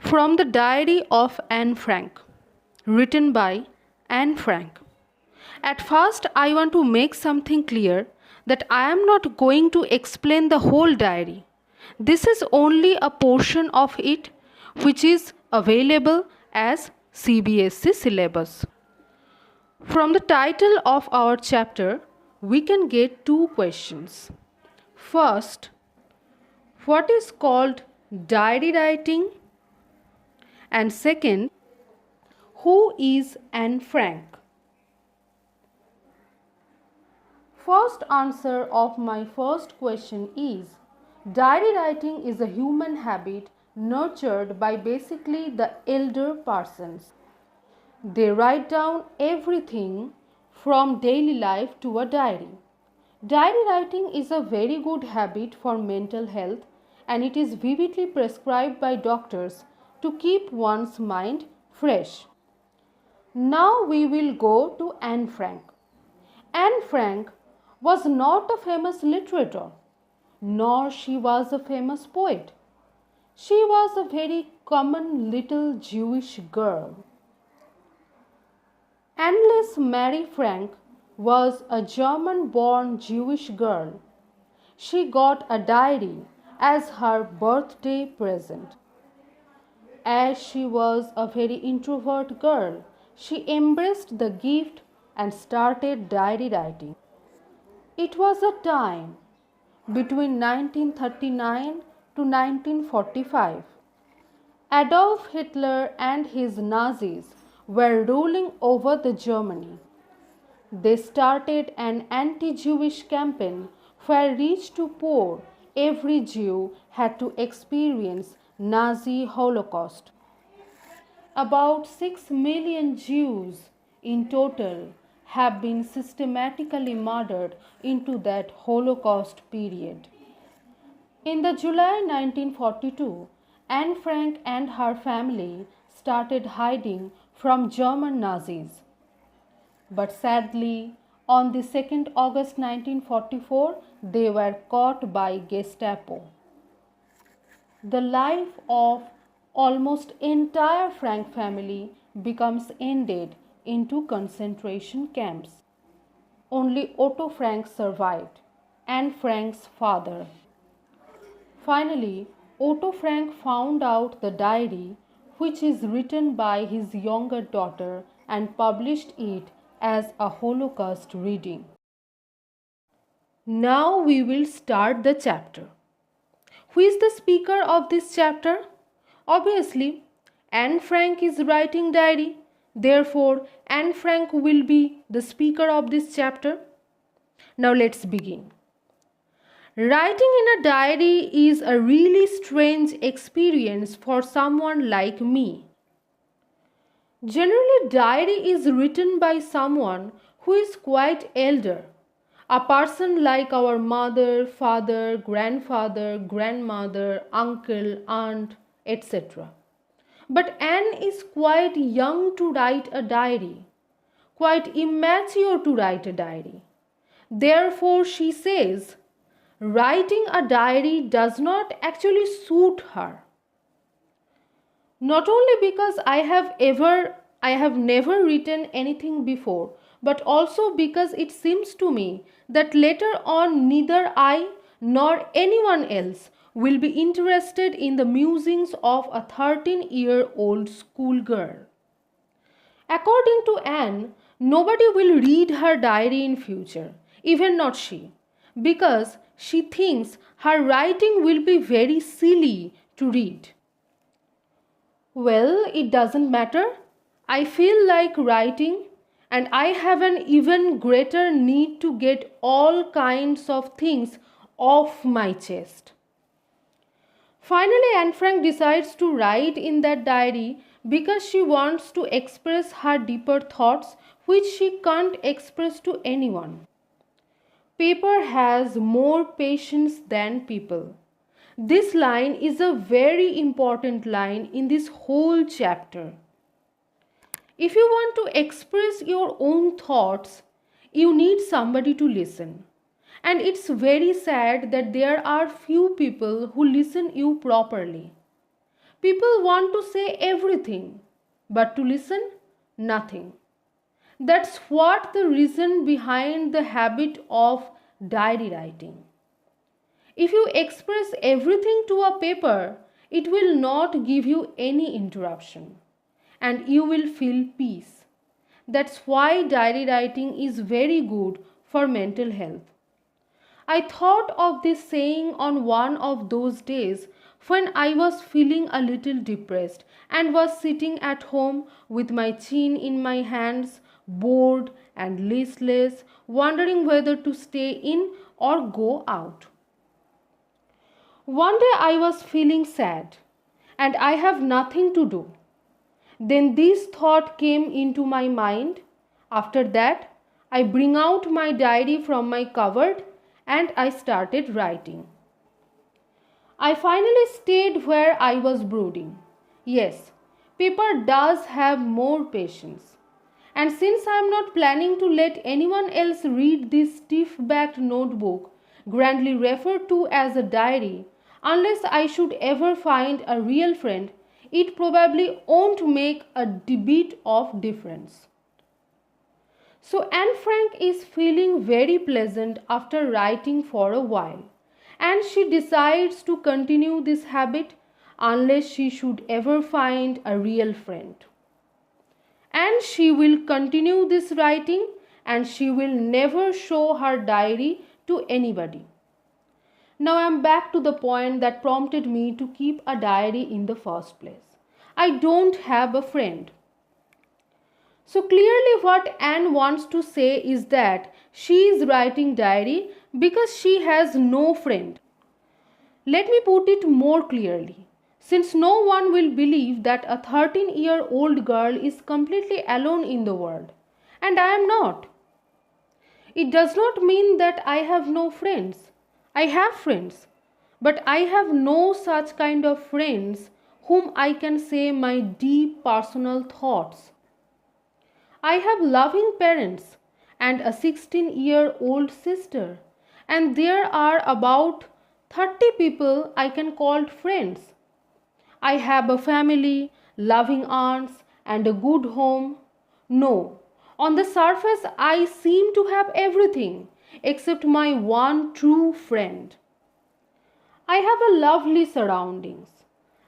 From the Diary of Anne Frank, written by Anne Frank. At first, I want to make something clear that I am not going to explain the whole diary. This is only a portion of it which is available as CBSE syllabus. From the title of our chapter, we can get two questions. First, what is called diary writing? And second, who is Anne Frank? First answer of my first question is diary writing is a human habit nurtured by basically the elder persons. They write down everything from daily life to a diary. Diary writing is a very good habit for mental health and it is vividly prescribed by doctors to keep one's mind fresh. Now we will go to Anne Frank. Anne Frank was not a famous literator, nor she was a famous poet. She was a very common little Jewish girl. Anneliese Mary Frank was a German-born Jewish girl. She got a diary as her birthday present. As she was a very introvert girl, she embraced the gift and started diary writing. It was a time between 1939 to 1945. Adolf Hitler and his Nazis were ruling over the Germany. They started an anti-Jewish campaign where rich to poor, every Jew had to experience Nazi Holocaust. About 6 million Jews in total have been systematically murdered into that Holocaust period. In the July 1942, Anne Frank and her family started hiding from German Nazis. But sadly, on the 2nd August 1944, they were caught by Gestapo. The life of almost entire Frank family becomes ended into concentration camps. Only Otto Frank survived, Anne Frank's father. Finally, Otto Frank found out the diary which is written by his younger daughter and published it as a Holocaust reading. Now we will start the chapter. Who is the speaker of this chapter? Obviously, Anne Frank is writing diary. Therefore, Anne Frank will be the speaker of this chapter. Now let's begin. Writing in a diary is a really strange experience for someone like me. Generally, diary is written by someone who is quite elder, a person like our mother, father, grandfather, grandmother, uncle, aunt, etc. But Anne is quite young to write a diary, quite immature to write a diary. Therefore, she says, writing a diary does not actually suit her. Not only because I have never written anything before, but also because it seems to me that later on neither I nor anyone else will be interested in the musings of a 13-year-old schoolgirl. According to Anne, nobody will read her diary in future, even not she, because she thinks her writing will be very silly to read. Well, it doesn't matter. I feel like writing and I have an even greater need to get all kinds of things off my chest. Finally, Anne Frank decides to write in that diary because she wants to express her deeper thoughts which she can't express to anyone. Paper has more patience than people. This line is a very important line in this whole chapter. If you want to express your own thoughts, you need somebody to listen. And it's very sad that there are few people who listen you properly. People want to say everything, but to listen, nothing. That's what the reason behind the habit of diary writing. If you express everything to a paper, it will not give you any interruption and you will feel peace. That's why diary writing is very good for mental health. I thought of this saying on one of those days when I was feeling a little depressed and was sitting at home with my chin in my hands, bored and listless, wondering whether to stay in or go out. One day I was feeling sad and I have nothing to do. Then this thought came into my mind. After that, I bring out my diary from my cupboard and I started writing. I finally stayed where I was brooding. Yes, paper does have more patience. And since I am not planning to let anyone else read this stiff-backed notebook, grandly referred to as a diary, unless I should ever find a real friend, it probably won't make a bit of difference. So Anne Frank is feeling very pleasant after writing for a while, and she decides to continue this habit unless she should ever find a real friend. And she will continue this writing and she will never show her diary to anybody. Now I am back to the point that prompted me to keep a diary in the first place. I don't have a friend. So clearly what Anne wants to say is that she is writing diary because she has no friend. Let me put it more clearly. Since no one will believe that a 13-year-old girl is completely alone in the world, and I am not. It does not mean that I have no friends. I have friends, but I have no such kind of friends whom I can say my deep personal thoughts. I have loving parents and a 16-year-old sister, and there are about 30 people I can call friends. I have a family, loving aunts, and a good home. No, on the surface, I seem to have everything except my one true friend. I have a lovely surroundings,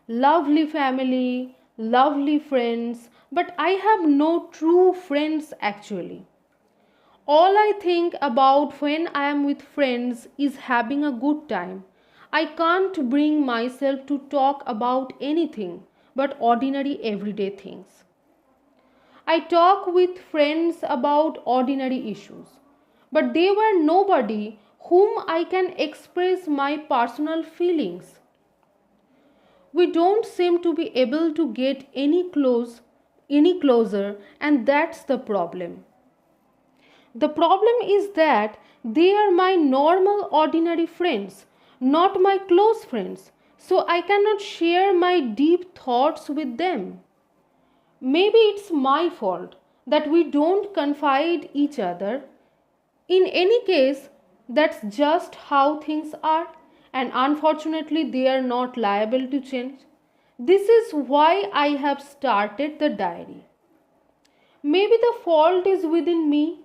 lovely family, lovely friends, but I have no true friends actually. All I think about when I am with friends is having a good time. I can't bring myself to talk about anything but ordinary everyday things. I talk with friends about ordinary issues, but they were nobody whom I can express my personal feelings. We don't seem to be able to get any closer, and that's the problem. The problem is that they are my normal ordinary friends, not my close friends, so I cannot share my deep thoughts with them. Maybe it's my fault that we don't confide each other. In any case, that's just how things are, and unfortunately they are not liable to change. This is why I have started the diary. Maybe the fault is within me.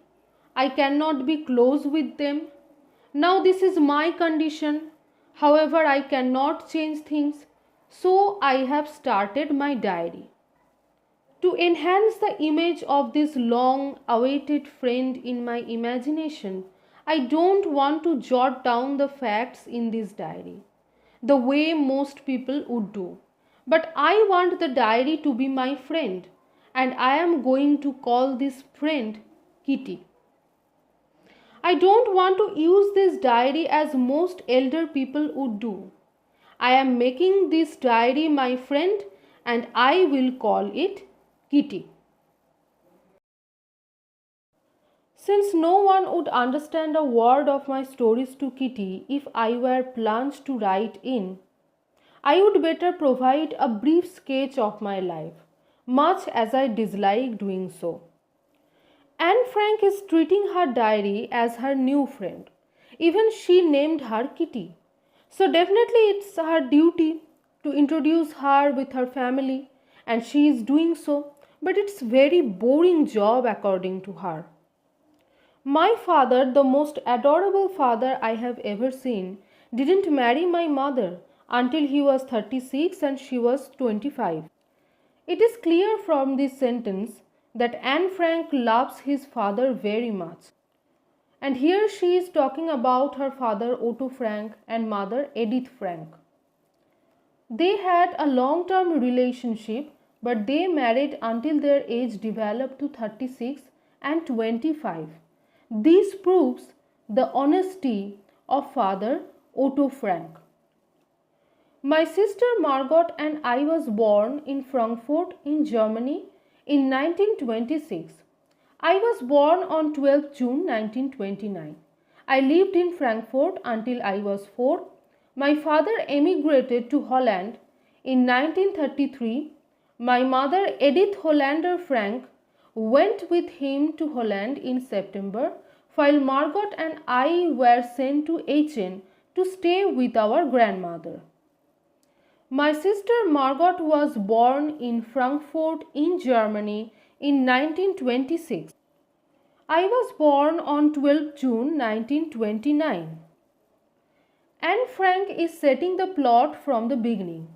I cannot be close with them. Now this is my condition. However, I cannot change things. So I have started my diary. To enhance the image of this long awaited friend in my imagination, I don't want to jot down the facts in this diary the way most people would do. But I want the diary to be my friend, and I am going to call this friend Kitty. I don't want to use this diary as most elder people would do. I am making this diary my friend and I will call it Kitty. Since no one would understand a word of my stories to Kitty if I were plunged to write in, I would better provide a brief sketch of my life, much as I dislike doing so. Anne Frank is treating her diary as her new friend. Even she named her Kitty. So definitely it's her duty. to introduce her with her family, and she is doing so, but it's very boring job according to her. My father, the most adorable father I have ever seen, didn't marry my mother until he was 36 and she was 25. It is clear from this sentence that Anne Frank loves his father very much. And here she is talking about her father Otto Frank and mother Edith Frank. They had a long term relationship, but they married until their age developed to 36 and 25. This proves the honesty of father Otto Frank. My sister Margot and I was born in Frankfurt in Germany in 1926. I was born on 12 June 1929. I lived in Frankfurt until I was 4. My father emigrated to Holland in 1933. My mother Edith Hollander Frank went with him to Holland in September, while Margot and I were sent to Aachen to stay with our grandmother. My sister Margot was born in Frankfurt in Germany in 1926. I was born on 12 June 1929. Anne Frank is setting the plot from the beginning.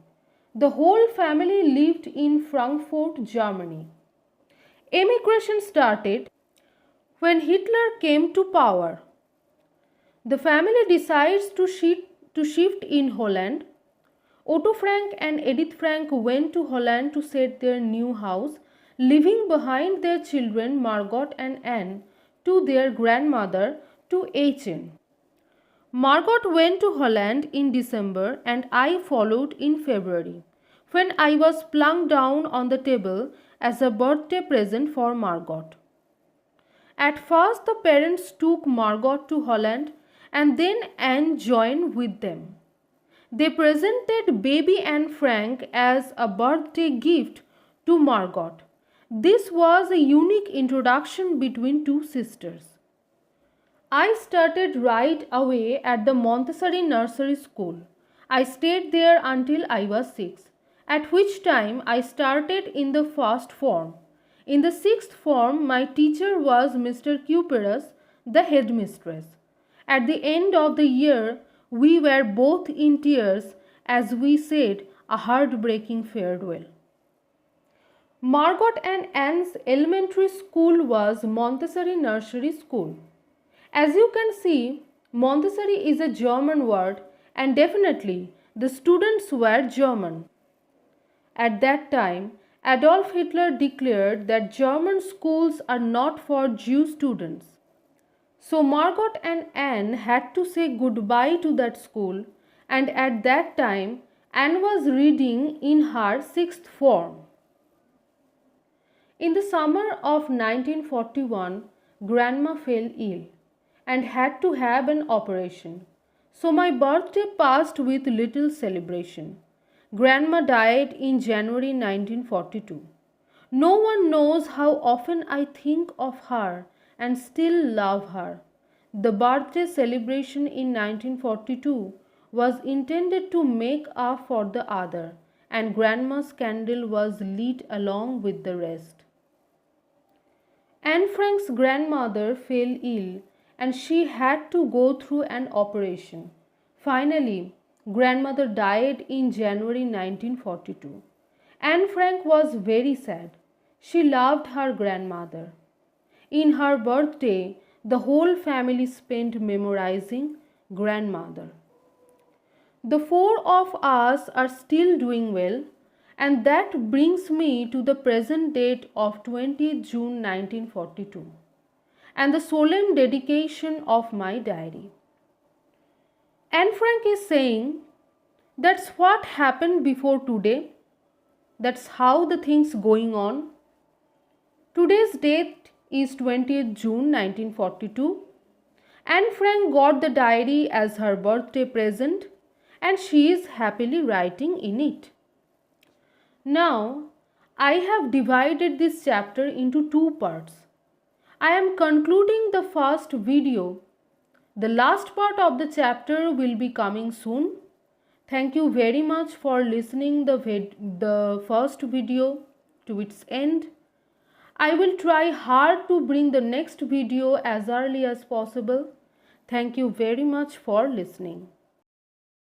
The whole family lived in Frankfurt, Germany. Emigration started when Hitler came to power. The family decides to shift in Holland. Otto Frank and Edith Frank went to Holland to set their new house, leaving behind their children Margot and Anne to their grandmother to Aachen. Margot went to Holland in December and I followed in February, when I was plunked down on the table as a birthday present for Margot. At first, the parents took Margot to Holland and then Anne joined with them. They presented baby Anne Frank as a birthday gift to Margot. This was a unique introduction between two sisters. I started right away at the Montessori Nursery School. I stayed there until I was 6, at which time I started in the first form. In the sixth form, my teacher was Mr. Cuperus, the headmistress. At the end of the year, we were both in tears as we said a heartbreaking farewell. Margot and Anne's elementary school was Montessori Nursery School. As you can see, Montessori is a German word and definitely the students were German. At that time, Adolf Hitler declared that German schools are not for Jew students. So Margot and Anne had to say goodbye to that school, and at that time Anne was reading in her sixth form. In the summer of 1941, Grandma fell ill and had to have an operation. So my birthday passed with little celebration. Grandma died in January 1942. No one knows how often I think of her and still love her. The birthday celebration in 1942 was intended to make up for the other, and Grandma's candle was lit along with the rest. Anne Frank's grandmother fell ill and she had to go through an operation. Finally, grandmother died in January 1942. Anne Frank was very sad. She loved her grandmother. In her birthday, the whole family spent memorizing grandmother. The four of us are still doing well, and that brings me to the present date of 20th June 1942 and the solemn dedication of my diary. Anne Frank is saying, that's what happened before today. That's how the things going on. Today's date is 20th June 1942. Anne Frank got the diary as her birthday present and she is happily writing in it. Now, I have divided this chapter into two parts. I am concluding the first video. The last part of the chapter will be coming soon. Thank you very much for listening the first video to its end. I will try hard to bring the next video as early as possible. Thank you very much for listening.